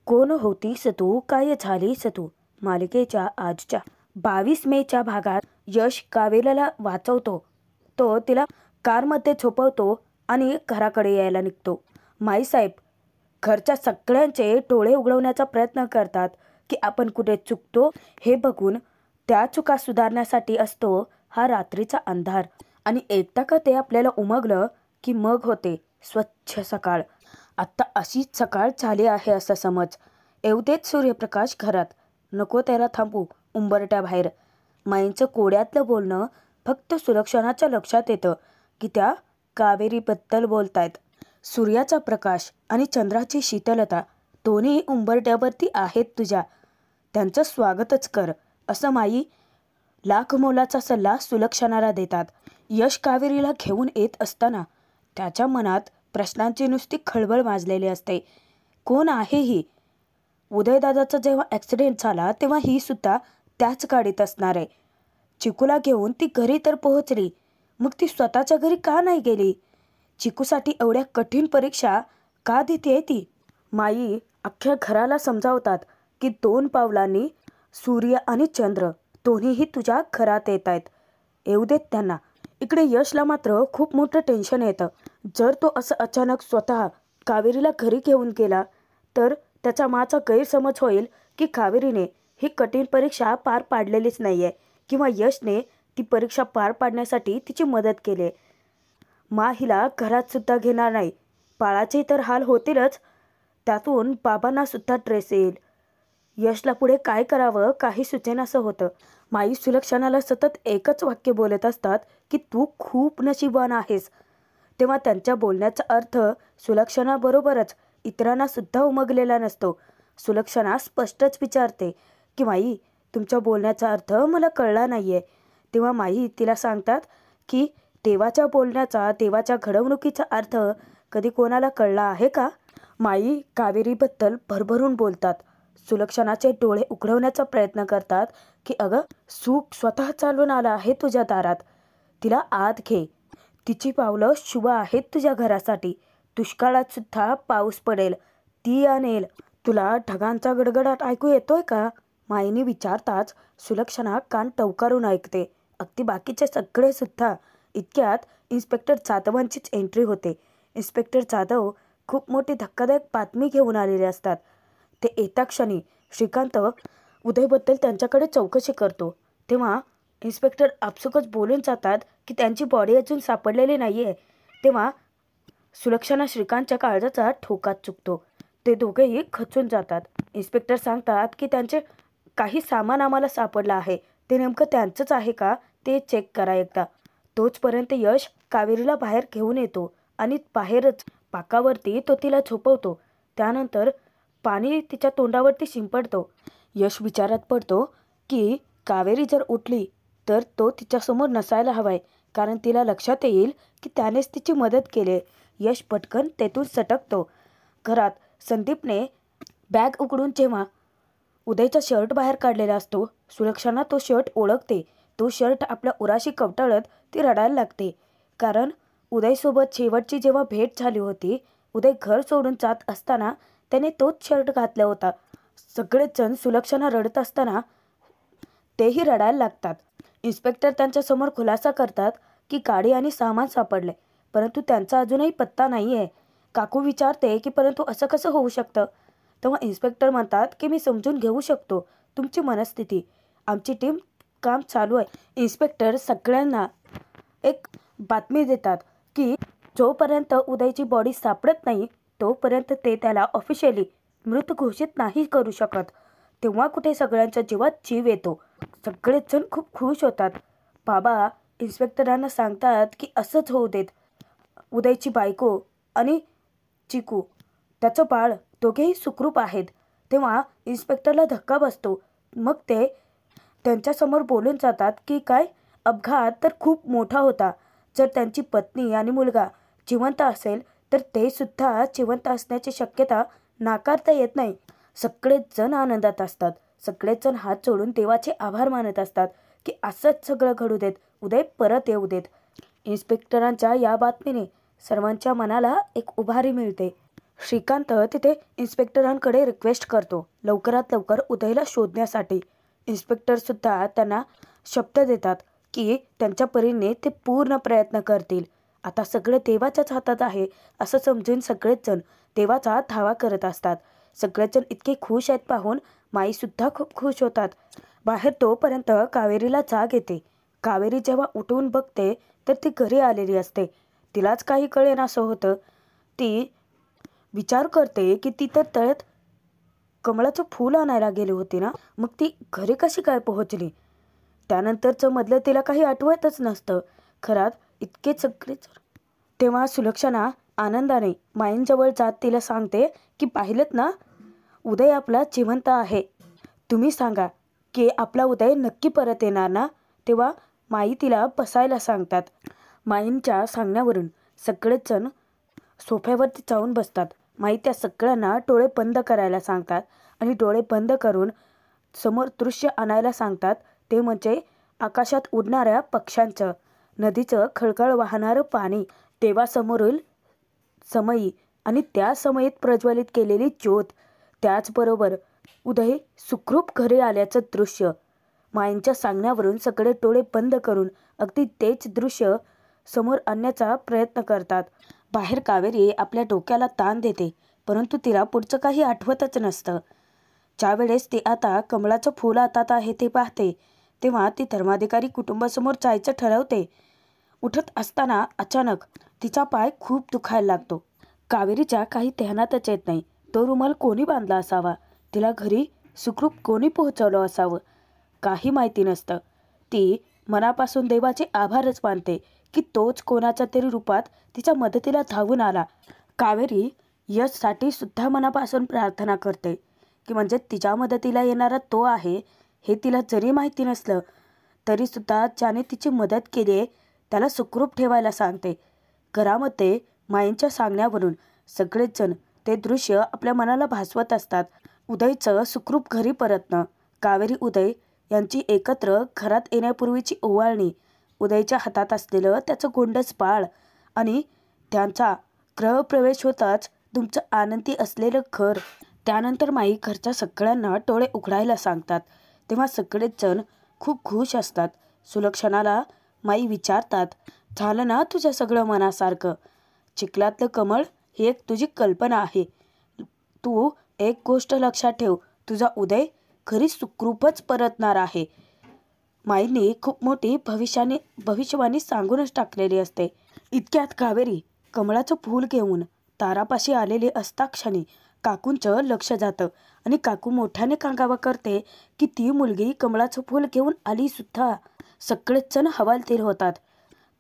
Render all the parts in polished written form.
कोण होतीस तू, काय झालीस तू मालिकेच्या आजच्या 22 मेच्या भागात यश कावेरीला वाचवतो. तो तिला कारमध्ये झोपवतो आणि घराकडे यायला निघतो. माईसाहेब घरच्या सगळ्यांचे डोळे उघडवण्याचा प्रयत्न करतात की आपण कुठे चुकतो हे बघून. त्या चुका सुधारण्यासाठी असतो हा रात्रीचा अंधार. आणि एकदा का ते आपल्याला उमगलं की मग होते स्वच्छ सकाळ. आत्ता अशीच सकाळ झाली आहे असं समज. येऊ देत सूर्यप्रकाश घरात, नको त्याला थांबू उंबरट्या बाहेर. माईंचं कोड्यातलं बोलणं फक्त सुलक्षणाच्या लक्षात येतं की त्या कावेरीबद्दल बोलतायत. सूर्याचा प्रकाश आणि चंद्राची शीतलता दोन्ही उंबरट्यावरती आहेत तुझ्या, त्यांचं स्वागतच कर असं माई लाख मोलाचा सल्ला सुलक्षणाला देतात. यश कावेरीला घेऊन येत असताना त्याच्या मनात प्रश्नांची नुसती खळबळ माजलेली असते. कोण आहे ही? उदयदादाचा जेव्हा ॲक्सिडेंट झाला तेव्हा ही सुद्धा त्याच गाडीत असणार आहे. चिकूला घेऊन ती घरी तर पोहोचली, मग ती स्वतःच्या घरी का नाही गेली? चिकूसाठी एवढ्या कठीण परीक्षा का देते ती? माई अख्ख्या घराला समजावतात की 2 पावलांनी सूर्य आणि चंद्र दोन्हीही तुझ्या घरात येत आहेत, येऊ देत त्यांना. इकडे यशला मात्र खूप मोठं टेन्शन येतं. जर तो असं अचानक स्वतः कावेरीला घरी घेऊन गेला तर त्याच्या माचा गैरसमज होईल की कावेरीने ही कठीण परीक्षा पार पाडलेलीच नाही आहे किंवा यशने ती परीक्षा पार पाडण्यासाठी तिची मदत केली. मा हिला घरात सुद्धा घेणार नाही. बाळाचे तर हाल होतीलच, त्यातून बाबांना सुद्धा ट्रेस येईल. यशला पुढे काय करावं काही सुचेनासं होतं. माई सुलक्षणाला सतत एकच वाक्य बोलत असतात की तू खूप नशीबवान आहेस. तेव्हा त्यांच्या बोलण्याचा अर्थ सुलक्षणाबरोबरच इतरांना सुद्धा उमगलेला नसतो. सुलक्षणा स्पष्टच विचारते की माई, तुमच्या बोलण्याचा अर्थ मला कळला नाही आहे. तेव्हा माई तिला सांगतात की देवाच्या बोलण्याचा, देवाच्या घडवणुकीचा अर्थ कधी कोणाला कळला आहे का? माई कावेरीबद्दल भरभरून बोलतात. सुलक्षणाचे डोळे उघडवण्याचा प्रयत्न करतात की अगं, सुख स्वतः चालून आला आहे तुझ्या दारात, तिला आत घे. तिची पावलं शुभ आहेत तुझ्या घरासाठी. दुष्काळात सुद्धा पाऊस पडेल, ती आणेल. तुला ढगांचा गडगडाट ऐकू येतोय का? माईने विचारताच सुलक्षणा कान टवकारून ऐकते. अगदी बाकीचे सगळे सुद्धा. इतक्यात इन्स्पेक्टर जाधवांचीच एंट्री होते. इन्स्पेक्टर जाधव खूप मोठी धक्कादायक बातमी घेऊन आलेले असतात. ते येता क्षणी श्रीकांत उदयबद्दल त्यांच्याकडे चौकशी करतो. तेव्हा इन्स्पेक्टर आपसुकच बोलून जातात की त्यांची बॉडी अजून सापडलेली नाही आहे. तेव्हा सुलक्षणा श्रीकांतच्या काळजाचा ठोकाच चुकतो. ते दोघेही खचून जातात. इन्स्पेक्टर सांगतात की त्यांचे काही सामान आम्हाला सापडलं आहे, ते नेमकं त्यांचंच आहे का ते चेक करा एकदा. तोचपर्यंत यश कावेरीला बाहेर घेऊन येतो आणि बाहेरच पाकावरती तो तिला झोपवतो. त्यानंतर पाणी तिच्या तोंडावरती शिंपडतो. यश विचारात पडतो की कावेरी जर उठली तर तो तिच्यासमोर नसायला हवाय, कारण तिला लक्षात येईल की त्यानेच तिची मदत केली. यश पटकन तेथून सटकतो. घरात संदीपने बॅग उघडून जेव्हा उदयचा शर्ट बाहेर काढलेला असतो, सुलक्षणा तो शर्ट ओळखते. तो शर्ट आपल्या उराशी कवटाळत ती रडायला लागते, कारण उदयसोबत शेवटची जेव्हा भेट झाली होती, उदय घर सोडून जात असताना त्याने तोच शर्ट घातला होता. सगळेच जण सुलक्षणा रडत असताना तेही रडायला लागतात. इन्स्पेक्टर त्यांच्यासमोर खुलासा करतात की गाडी आणि सामान सापडले, परंतु त्यांचा अजूनही पत्ता नाही आहे. काकू विचारते की परंतु असं कसं होऊ शकतं? तेव्हा इन्स्पेक्टर म्हणतात की मी समजून घेऊ शकतो तुमची मनस्थिती, आमची टीम काम चालू आहे. इन्स्पेक्टर सगळ्यांना एक बातमी देतात की जोपर्यंत उदयची बॉडी सापडत नाही तोपर्यंत ते त्याला ऑफिशियली मृत घोषित नाही करू शकत. तेव्हा कुठे सगळ्यांच्या जीवात जीव येतो. सगळेच जण खूप खुश होतात. बाबा इन्स्पेक्टरांना सांगतात की असंच होऊ देत. उदयची बायको आणि चिकू, त्याचं बाळ दोघेही सुखरूप आहेत. तेव्हा इन्स्पेक्टरला धक्का बसतो. मग ते त्यांच्यासमोर बोलून जातात की काय, अपघात तर खूप मोठा होता. जर त्यांची पत्नी आणि मुलगा जिवंत असेल तर ते सुद्धा जिवंत असण्याची शक्यता नाकारता येत नाही. सगळेच जण आनंदात असतात. सगळेच जण हात जोडून देवाचे आभार मानत असतात की असंच सगळं घडू देत, उदय परत येऊ देत. इन्स्पेक्टरांच्या या बातमीने सर्वांच्या मनाला एक उभारी मिळते. श्रीकांत तिथे इन्स्पेक्टरांकडे रिक्वेस्ट करतो लवकरात लवकर उदयला शोधण्यासाठी. इन्स्पेक्टरसुद्धा त्यांना शब्द देतात की त्यांच्या परीने ते पूर्ण प्रयत्न करतील. आता सगळं देवाच्याच हातात आहे असं समजून सगळेच जण देवाचा धावा करत असतात. सगळेजण इतके खुश आहेत पाहून माईसुद्धा खूप खुश होतात. बाहेर तोपर्यंत कावेरीला जाग येते. कावेरी जेव्हा उठून बघते तर ती घरी आलेली असते. तिलाच काही कळेनासं होतं. ती विचार करते की ती तर तळ्यात कमळाचं फूल आणायला गेली होती ना, मग ती घरी कशी काय पोहोचली. त्यानंतरचं मधलं तिला काही आठवतच नसतं. खरात इतके सगळेच. तेव्हा सुलक्षणा आनंदाने माईंजवळ जात तिला सांगते की पाहिलंत ना, उदय आपला जिवंत आहे. तुम्ही सांगा की आपला उदय नक्की परत येणार ना. तेव्हा माई तिला बसायला सांगतात. माईंच्या सांगण्यावरून सगळेच जण सोफ्यावरती जाऊन बसतात. माई त्या सगळ्यांना डोळे बंद करायला सांगतात आणि डोळे बंद करून समोर दृश्य आणायला सांगतात. ते म्हणजे आकाशात उडणाऱ्या पक्ष्यांचं, नदीचं खळखळ वाहणारं पाणी, देवासमोरील समयी आणि त्या समयीत प्रज्वलित केलेली ज्योत, त्याचबरोबर उदय सुखरूप घरी आल्याचं दृश्य. माईंच्या सांगण्यावरून सगळे डोळे बंद करून अगदी तेच दृश्य समोर आणण्याचा प्रयत्न करतात. बाहेर कावेरी आपल्या डोक्याला ताण देते, परंतु तिला पुढचं काही आठवतच नसतं. ज्यावेळेस ती आता कमळाचं फूल हातात आहे ते पाहते तेव्हा ती धर्माधिकारी कुटुंबासमोर जायचं ठरवते. उठत असताना अचानक तिचा पाय खूप दुखायला लागतो. कावेरीच्या काही ध्यानातच येत नाही तो रुमाल कोणी बांधला असावा, तिला घरी सुखरूप कोणी पोहोचवलं असावं, काही माहिती नसतं. ती मनापासून देवाचे आभारच मानते की तोच कोणाच्या तरी रूपात तिच्या मदतीला धावून आला. कावेरी यशसाठी सुद्धा मनापासून प्रार्थना करते की म्हणजे तिच्या मदतीला येणारा तो आहे हे तिला जरी माहिती नसलं तरीसुद्धा ज्याने तिची मदत केली आहे त्याला सुखरूप ठेवायला सांगते. घरामध्ये माईंच्या सांगण्यावरून सगळेच जण ते दृश्य आपल्या मनाला भासवत असतात. उदयचं सुखरूप घरी परतणं, कावेरी उदय यांची एकत्र घरात येण्यापूर्वीची ओवाळणी, उदयच्या हातात असलेलं त्याचं गोंडस बाळ आणि त्यांचा गृहप्रवेश होताच तुमचं आनंदी असलेलं घर. त्यानंतर माई घरच्या सगळ्यांना डोळे उघडायला सांगतात. तेव्हा सगळेच जण खूप खुश असतात. सुलक्षणाला माई विचारतात, झालं ना तुझं सगळं मनासारखं. चिखलातलं कमळ ही एक तुझी कल्पना आहे. तू एक गोष्ट लक्षात ठेव, तुझा उदय घरी सुखरूपच परतणार आहे. माईंनी खूप मोठी भविष्यवाणी सांगूनच टाकलेली असते. इतक्यात कावेरी कमळाचं फूल घेऊन दारापाशी आलेली असता क्षणी काकूंचं लक्ष जातं आणि काकू मोठ्याने कांगावा करते की ती मुलगी कमळाचं फूल घेऊन आली सुद्धा. सगळेच जण हवालदिल होतात.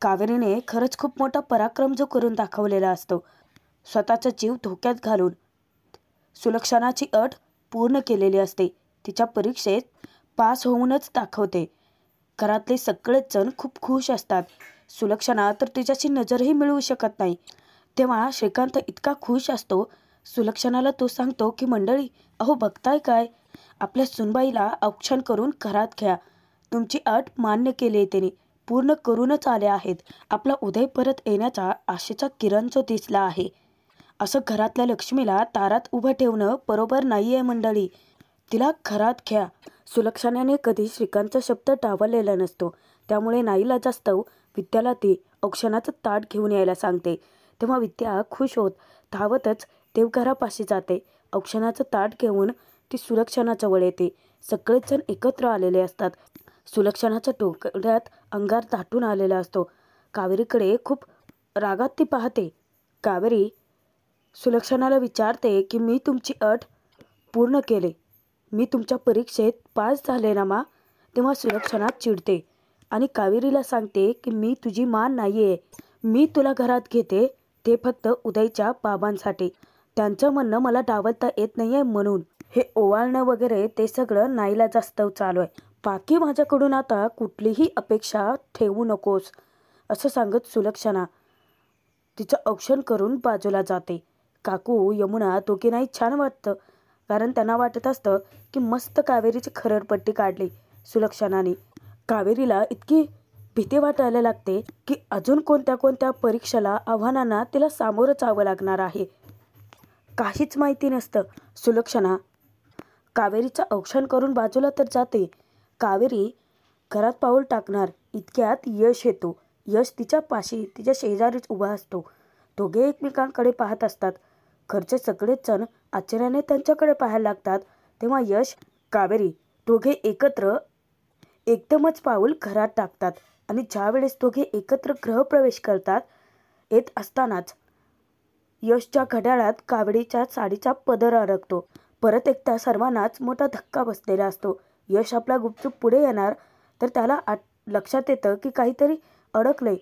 कावेरीने खरंच खूप मोठा पराक्रम जो करून दाखवलेला असतो. स्वतःचा जीव धोक्यात घालून सुलक्षणाची अट पूर्ण केलेली असते. तिच्या परीक्षेत पास होऊनच दाखवते. घरातले सगळेच जण खूप खुश असतात. सुलक्षणा तर तिच्याची नजरही मिळवू शकत नाही. तेव्हा श्रीकांत इतका खुश असतो. सुलक्षणाला तो सांगतो की मंडळी, अहो बघताय काय, आपल्या सुनबाईला औक्षण करून घरात घ्या. तुमची अट मान्य केली आहे त्याने, पूर्ण करूनच आले आहेत. आपला उदय परत येण्याचा आशेचा किरण जो दिसला आहे. असं घरातल्या लक्ष्मीला दारात उभं ठेवणं बरोबर नाही आहे मंडळी, तिला घरात घ्या. सुलक्षणाने कधी श्रीकांतचा शब्द डावललेला नसतो. त्यामुळे नाईलाजास्तव विद्याला ती औक्षणाचं ताट घेऊन यायला सांगते. तेव्हा विद्या खुश होत धावतच देवघरापाशी जाते. औक्षणाचं ताट घेऊन ती सुलक्षणाजवळ येते. सगळेच जण एकत्र आलेले असतात. सुलक्षणाच्या डोक्यात अंगार दाटून आलेला असतो. कावेरीकडे खूप रागात ती पाहते. कावेरी सुलक्षणाला विचारते की मी तुमची अट पूर्ण केले, मी तुमच्या परीक्षेत पास झाले ना मा. तेव्हा सुलक्षणा चिडते आणि कावेरीला सांगते की मी तुझी मान नाही आहे. मी तुला घरात घेते ते फक्त उदयच्या बाबांसाठी. त्यांचं म्हणणं मला डावलता येत नाही आहे म्हणून. हे ओवाळणं वगैरे ते सगळं नाईलाजास्तव चालू आहे. बाकी माझ्याकडून आता कुठलीही अपेक्षा ठेवू नकोस असं सांगत सुलक्षणा तिचं औक्षण करून बाजूला जाते. काकू यमुना दोघींनाही छान वाटतं, कारण त्यांना वाटत असतं की मस्त कावेरीची खरडपट्टी काढली सुलक्षणाने. कावेरीला इतकी भीती वाटायला लागते की अजून कोणत्या कोणत्या परीक्षेला आव्हानांना तिला सामोरं जावं लागणार आहे. काहीच माहिती नसतं. सुलक्षणा कावेरीचं औक्षण करून बाजूला तर जाते. कावेरी घरात पाऊल टाकणार इतक्यात यश येतो. यश तिच्या पाशी तिच्या शेजारीच उभा असतो. दोघे एकमेकांकडे पाहत असतात. घरचे सगळेच जण आश्चर्याने त्यांच्याकडे पाहायला लागतात. तेव्हा यश कावेरी दोघे एकत्र एकदमच पाऊल घरात टाकतात आणि ज्यावेळेस दोघे एकत्र गृहप्रवेश करतात येत असतानाच यशच्या घड्याळात कावेरीच्या साडीचा पदर अडकतो. परत एकदा सर्वांनाच मोठा धक्का बसलेला असतो. यश आपला गुपचूप पुढे येणार तर त्याला लक्षात येतं की काहीतरी अडकलंय.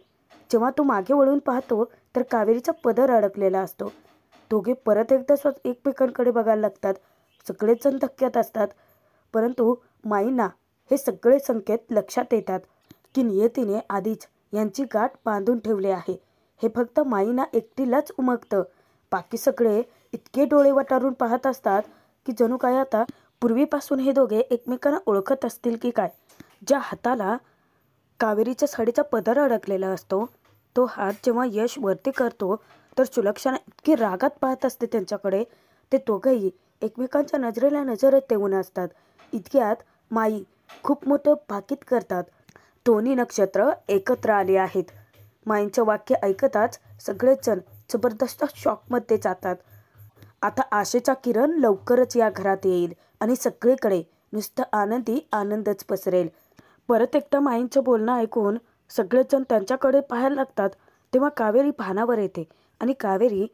जेव्हा तो मागे वळून पाहतो तर कावेरीचा पदर अडकलेला असतो. दोघे परत एकदा एकमेकांकडे बघायला लागतात. सगळेच जण धक्क्यात असतात. परंतु माईंना हे सगळे संकेत लक्षात येतात की नियतीने आधीच यांची गाठ बांधून ठेवली आहे. हे फक्त माईंना एकटीलाच उमगतं. बाकी सगळे इतके डोळे वटारून पाहत असतात की जणू काय आता पूर्वीपासून हे दोघे एकमेकांना ओळखत असतील की काय. ज्या हाताला कावेरीच्या साडीचा पदर अडकलेला असतो तो हात जेव्हा यश वरती करतो तर सुलक्षणा इतकी रागात पाहत असते त्यांच्याकडे. ते दोघंही एकमेकांच्या नजरेला नजरच देऊन असतात. इतक्यात माई खूप मोठं भाकीत करतात. दोन्ही नक्षत्र एकत्र आले आहेत. माईंचं वाक्य ऐकताच सगळेच जण जबरदस्त शॉकमध्ये जातात. आता आशेचा किरण लवकरच या घरात येईल आणि सगळीकडे नुसतं आनंदी आनंदच पसरेल. परत एकदा माईंचं बोलणं ऐकून सगळेच जण त्यांच्याकडे पाहायला लागतात. तेव्हा कावेरी भानावर येते आणि कावेरी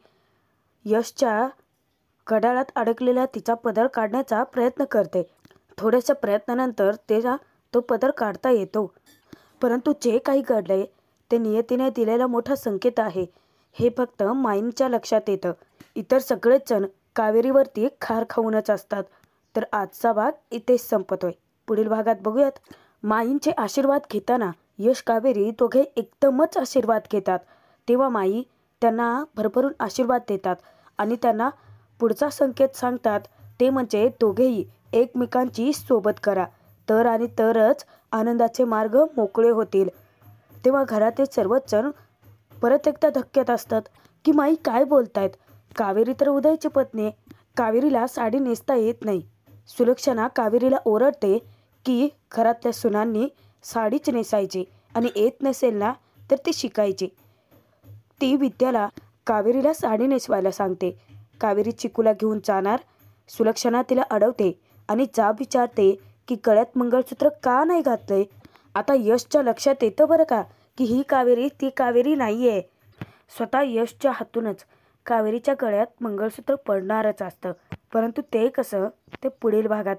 यशच्या घड्याळात अडकलेला तिचा पदर काढण्याचा प्रयत्न करते. थोड्याशा प्रयत्नानंतर तिला तो पदर काढता येतो. परंतु जे काही घडलंय ते नियतीने दिलेला मोठा संकेत आहे हे फक्त माईंच्या लक्षात येतं. इतर सगळेच जण कावेरीवरती खार खाऊनच असतात. तर आजचा भाग इथेच संपतोय. पुढील भागात बघूयात. माईंचे आशीर्वाद घेताना यश कावेरी दोघे एकदमच आशीर्वाद घेतात. तेव्हा माई त्यांना भरभरून आशीर्वाद देतात आणि त्यांना पुढचा संकेत सांगतात. ते म्हणजे दोघेही एकमेकांची सोबत करा तर आणि तरच आनंदाचे मार्ग मोकळे होतील. तेव्हा घरातील सर्वच जण परत एकदा धक्क्यात असतात की माई काय बोलतायत. कावेरी तर उदयची पत्नी आहे. कावेरीला साडी नेसता येत नाही. सुलक्षणा कावेरीला ओरडते की घरातल्या सुनांनी साडीच नेसायची आणि येत नसेल ना तर ती शिकायची. ती विद्याला कावेरीला साडी नेसवायला सांगते. कावेरी चिकूला घेऊन जाणार. सुलक्षणा तिला अडवते आणि जाब विचारते की गळ्यात मंगळसूत्र का नाही घातलंय. आता यशच्या लक्षात येतं बरं का की ही कावेरी ती कावेरी नाही आहे. स्वतः यशच्या हातूनच कावेरीच्या गळ्यात मंगळसूत्र पडणारच असतं. परंतु ते कसं ते पुढील भागात